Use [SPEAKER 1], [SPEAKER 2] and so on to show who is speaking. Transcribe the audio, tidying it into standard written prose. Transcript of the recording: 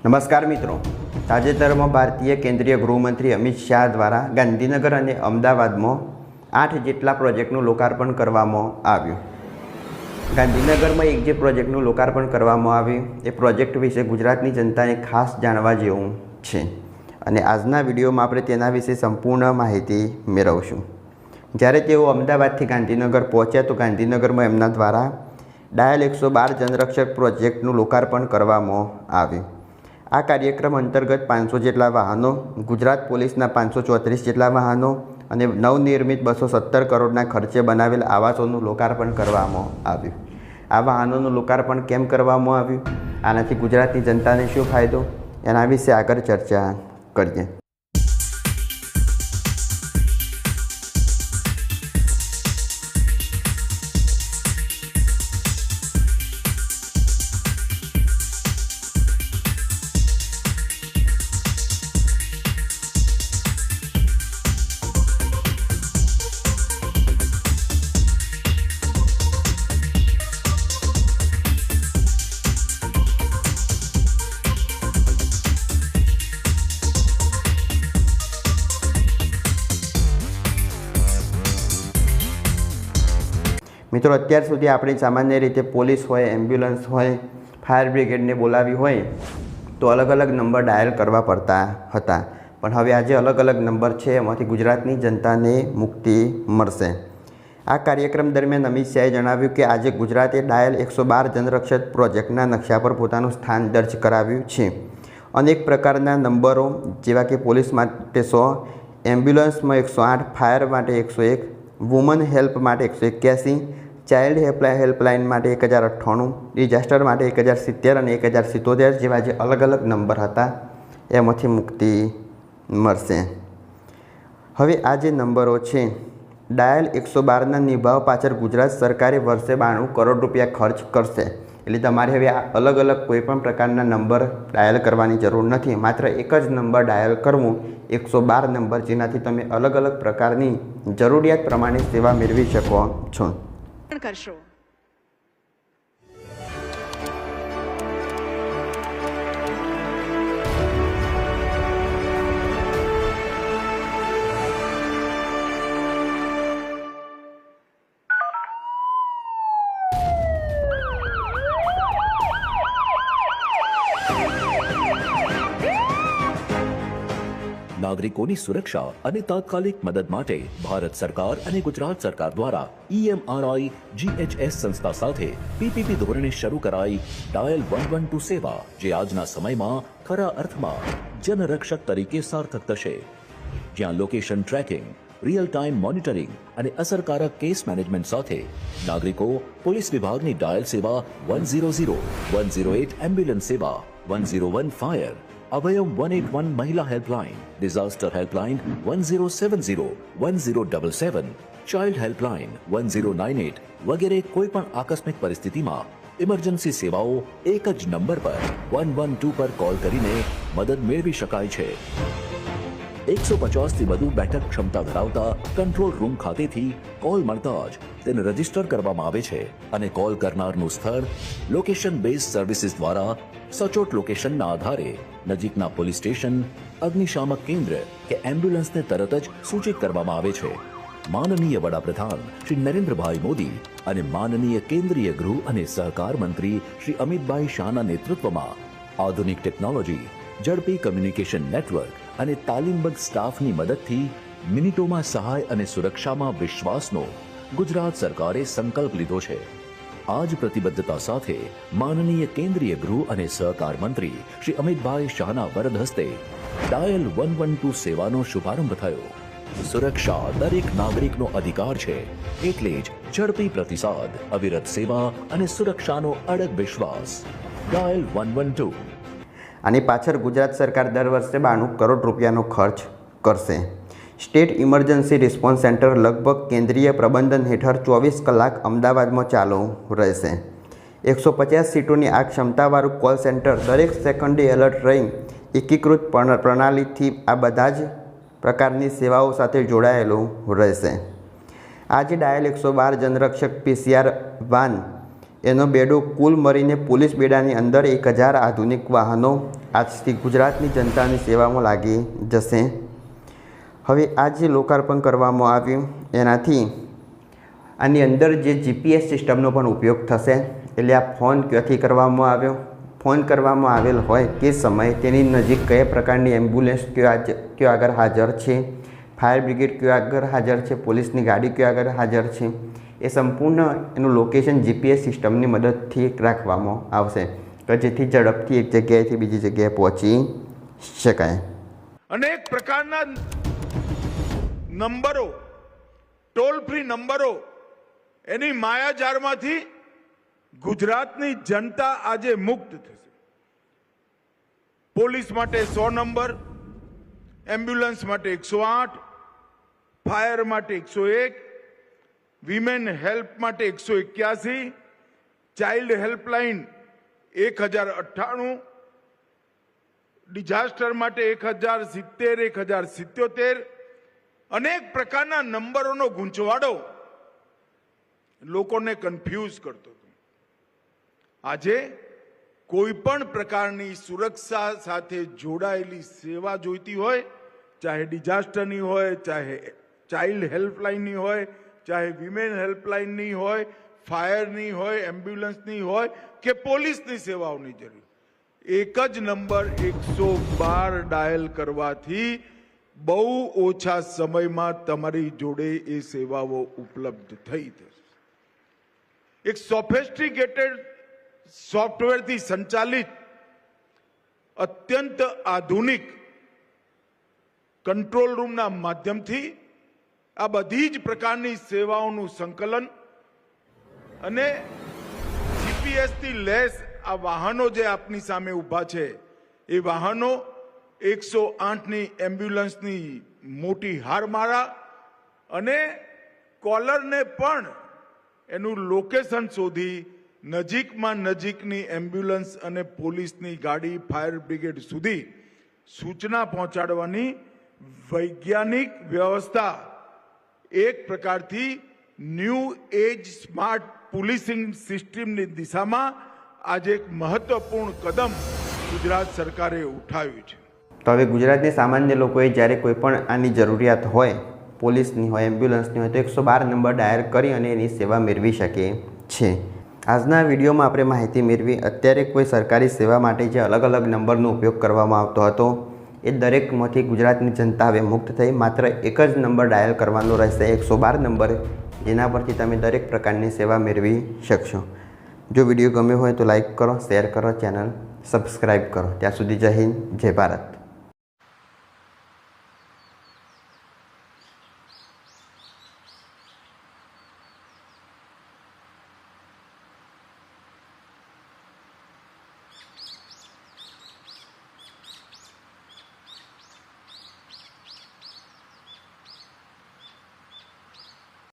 [SPEAKER 1] નમસ્કાર મિત્રો, તાજેતરમાં ભારતીય કેન્દ્રીય ગૃહમંત્રી અમિત શાહ દ્વારા ગાંધીનગર અને અમદાવાદમાં 8 જેટલા પ્રોજેક્ટનું લોકાર્પણ કરવામાં આવ્યું. ગાંધીનગરમાં એક જે પ્રોજેક્ટનું લોકાર્પણ કરવામાં આવ્યું એ પ્રોજેક્ટ વિશે ગુજરાતની જનતાને ખાસ જાણવા જેવું છે અને આજના વિડીયોમાં આપણે તેના વિશે સંપૂર્ણ માહિતી મેળવશું. જ્યારે તેઓ અમદાવાદથી ગાંધીનગર પહોંચ્યા તો ગાંધીનગરમાં એમના દ્વારા ડાયલ 112 જનરક્ષક પ્રોજેક્ટનું લોકાર્પણ કરવામાં આવ્યું. આ કાર્યક્રમ અંતર્ગત 500 જેટલા વાહનો, ગુજરાત પોલીસના 534 જેટલા વાહનો અને નવનિર્મિત 217 કરોડના ખર્ચે બનાવેલ આવાસોનું લોકાર્પણ કરવામાં આવ્યું. આ વાહનોનું લોકાર્પણ કેમ કરવામાં આવ્યું, આનાથી ગુજરાતની જનતાને શું ફાયદો, એના વિશે આગળ ચર્ચા કરીએ. મિત્રો, અત્યાર સુધી આપણે સામાન્ય રીતે પોલીસ હોય, એમ્બ્યુલન્સ હોય, ફાયર બ્રિગેડને બોલાવી હોય તો અલગ અલગ નંબર ડાયલ કરવા પડતા હતા, પણ હવે આજે અલગ અલગ નંબર છે, એમાંથી ગુજરાતની જનતાને મુક્તિ મળશે. આ કાર્યક્રમ દરમિયાન અમિત શાહે જણાવ્યું કે આજે ગુજરાતે ડાયલ 112 જનરક્ષક પ્રોજેક્ટના નકશા પર પોતાનું સ્થાન દર્જ કરાવ્યું છે. અનેક પ્રકારના નંબરો જેવા કે પોલીસ માટે 100, એમ્બ્યુલન્સમાં 108, ફાયર માટે 101, વુમન હેલ્પ માટે 181, ચાઇલ્ડ હેલ્પલાઇન માટે 1098, ડિઝાસ્ટર માટે 1070 અને 1077 જેવા જે અલગ અલગ નંબર હતા એમાંથી મુક્તિ મળશે. હવે આ જે નંબરો છે ડાયલ 112ના નિભાવ પાછળ ગુજરાત સરકારે વર્ષે 92 કરોડ રૂપિયા ખર્ચ કરશે. એટલે તમારે હવે આ અલગ અલગ કોઈપણ પ્રકારના નંબર ડાયલ કરવાની જરૂર નથી. માત્ર એક જ નંબર ડાયલ કરવું, 112 નંબર, જેનાથી તમે અલગ અલગ પ્રકારની જરૂરિયાત પ્રમાણે સેવા મેળવી શકો છો.
[SPEAKER 2] કરશો
[SPEAKER 3] નાગરિકોની સુરક્ષા અને તાત્કાલિક મદદ માટે ભારત સરકાર અને ગુજરાત સરકાર દ્વારા EMRI GHS સંસ્થા સાથે PPP ધોરણે શરૂ કરાઈ ડાયલ 112 સેવા, જે આજના સમયમાં ખરા અર્થમાં જનરક્ષક તરીકે સાર્થક થશે. જ્યાં location tracking, real time monitoring અને અસરકારક કેસ મેનેજમેન્ટ સાથે નાગરિકો પોલીસ વિભાગની ડાયલ સેવા 100, 108 એમ્બ્યુલન્સ સેવા, 101 ફાયર, અભયમ 181 મહિલા helpline, disaster helpline 1070, 1077, child helpline 1098 વગેરે કોઈ પણ આકસ્મિક પરિસ્થિતિમાં ઇમરજન્સી સેવાઓ એક જ નંબર પર 112 પર કોલ કરીને મદદ મેળવી શકાય છે. 150થી વધુ બેઠક ક્ષમતા ધરાવતા કંટ્રોલ રૂમ ખાતેથી કોલ મળતા જ તેને રજીસ્ટર કરવામાં આવે છે અને કોલ કરનારનું સ્થળ લોકેશન બેઝ સર્વિસીસ દ્વારા સચોટ લોકેશનના આધારે નજીકના પોલીસ સ્ટેશન, અગ્નિશામક કેન્દ્ર કે એમ્બ્યુલન્સને તરત જ સૂચિત કરવામાં આવે છે. માનનીય વડાપ્રધાન શ્રી નરેન્દ્રભાઈ મોદી અને માનનીય કેન્દ્રીય ગૃહ અને સહકાર મંત્રી શ્રી અમિતભાઈ શાહના નેતૃત્વમાં આધુનિક ટેકનોલોજી, ઝડપી કમ્યુનિકેશન નેટવર્ક અને તાલીમબદ્ધ સ્ટાફની મદદથી મિનિટોમાં સહાય અને સુરક્ષામાં વિશ્વાસનો ગુજરાત સરકારે સંકલ્પ લીધો છે. આ જ પ્રતિબદ્ધતા સાથે માનનીય કેન્દ્રીય ગૃહ અને સહકાર મંત્રી શ્રી અમિતભાઈ શાહના વરદ હસ્તે ડાયલ 112 સેવાનો શુભારંભ થયો. સુરક્ષા દરેક નાગરિકનો અધિકાર છે, એટલે જ ઝડપી પ્રતિસાદ, અવિરત સેવા અને સુરક્ષાનો અડગ વિશ્વાસ. ડાયલ 112.
[SPEAKER 1] આની પાછળ ગુજરાત સરકાર દર વર્ષે 92 કરોડ રૂપિયાનો ખર્ચ કરશે. સ્ટેટ ઇમરજન્સી રિસ્પોન્સ સેન્ટર લગભગ કેન્દ્રીય પ્રબંધન હેઠળ 24 કલાક અમદાવાદમાં ચાલુ રહેશે. 150 સીટોની આ ક્ષમતાવાળું કોલ સેન્ટર દરેક સેકન્ડે એલર્ટ રહી એકીકૃત પ્રણાલીથી આ બધા જ પ્રકારની સેવાઓ સાથે જોડાયેલું રહેશે. આજે ડાયલ 112 જનરક્ષક PCR વાન એનો બેડો કુલ મળીને પોલીસ બેડાની અંદર 1000 આધુનિક વાહનો આજથી ગુજરાતની જનતાની સેવામાં લાગી જશે. હવે આ જે લોકાર્પણ કરવામાં આવ્યું એનાથી આની અંદર જે GPS સિસ્ટમનો પણ ઉપયોગ થશે. એટલે આ ફોન ક્યાંથી કરવામાં આવ્યો, ફોન કરવામાં આવેલ હોય તે સમયે તેની નજીક કયા પ્રકારની એમ્બ્યુલન્સ કયો આગળ હાજર છે, ફાયર બ્રિગેડ કયો આગળ હાજર છે, પોલીસની ગાડી કયો આગળ હાજર છે, એ સંપૂર્ણ એનું લોકેશન GPS સિસ્ટમની મદદથી રાખવામાં આવશે કે જેથી ઝડપથી એક જગ્યાએથી બીજી જગ્યાએ પહોંચી શકાય.
[SPEAKER 2] અનેક પ્રકારના નંબરો, ટોલ ફ્રી નંબરો, એની માયાજાળમાંથી ગુજરાતની જનતા આજે મુક્ત થશે. પોલીસ માટે 100 નંબર, એમ્બ્યુલન્સ માટે 108, ફાયર માટે 101, વિમેન હેલ્પ માટે 181, ચાઇલ્ડ હેલ્પલાઇન 1098, ડિઝાસ્ટર માટે 1070, 1077, અનેક પ્રકારના નંબરોનો ગૂંચવાડો લોકોને કન્ફ્યુઝ કરતો હતો. આજે કોઈ પણ પ્રકારની સુરક્ષા સાથે જોડાયેલી સેવા જોઈતી હોય, ચાહે ડિઝાસ્ટરની હોય, ચાહે ચાઇલ્ડ હેલ્પલાઇનની હોય, ચાહે વિમેન હેલ્પલાઇનની હોય, ફાયરની હોય, એમ્બ્યુલન્સની હોય કે પોલીસની સેવાઓની જરૂર, એક જ નંબર 112 ડાયલ કરવાથી બહુ ઓછા સમયમાં તમારી જોડે એ સેવાઓ ઉપલબ્ધ થઈ જશે. એક સોફિસ્ટિકેટેડ સોફ્ટવેરથી સંચાલિત અત્યંત આધુનિક કંટ્રોલ રૂમના માધ્યમથી આ બધી જ પ્રકારની સેવાઓનું સંકલન અને GPS થી લેસ આ વાહનો જે આપની સામે ઊભા છે એ વાહનો 108ની એમ્બ્યુલન્સની મોટી હારમાળા અને કોલરને પણ એનું લોકેશન શોધી નજીકમાં નજીકની એમ્બ્યુલન્સ અને પોલીસની ગાડી, ફાયર બ્રિગેડ સુધી સૂચના પહોંચાડવાની વૈજ્ઞાનિક વ્યવસ્થા એક પ્રકારથી ન્યૂ એજ સ્માર્ટ પોલીસિંગ સિસ્ટમની દિશામાં આજે એક મહત્વપૂર્ણ કદમ ગુજરાત સરકારે ઉઠાવ્યું છે.
[SPEAKER 1] તો હવે ગુજરાતની સામાન્ય લોકોએ જ્યારે કોઈ પણ આની જરૂરિયાત હોય, પોલીસની હોય, એમ્બ્યુલન્સની હોય, તો 112 નંબર ડાયલ કરી અને એની સેવા મેળવી શકે છે. આજના વિડીયોમાં આપણે માહિતી મેળવી અત્યારે કોઈ સરકારી સેવા માટે જે અલગ અલગ નંબરનો ઉપયોગ કરવામાં આવતો હતો એ દરેકમાંથી ગુજરાતની જનતા હવે મુક્ત થઈ. માત્ર એક જ નંબર ડાયલ કરવાનો રહેશે, 112 નંબર, જેના પરથી તમે દરેક પ્રકારની સેવા મેળવી શકશો. જો વિડીયો ગમ્યો હોય તો લાઈક કરો, શેર કરો, ચેનલ સબસ્ક્રાઈબ કરો. ત્યાં સુધી જય હિન્દ, જય ભારત.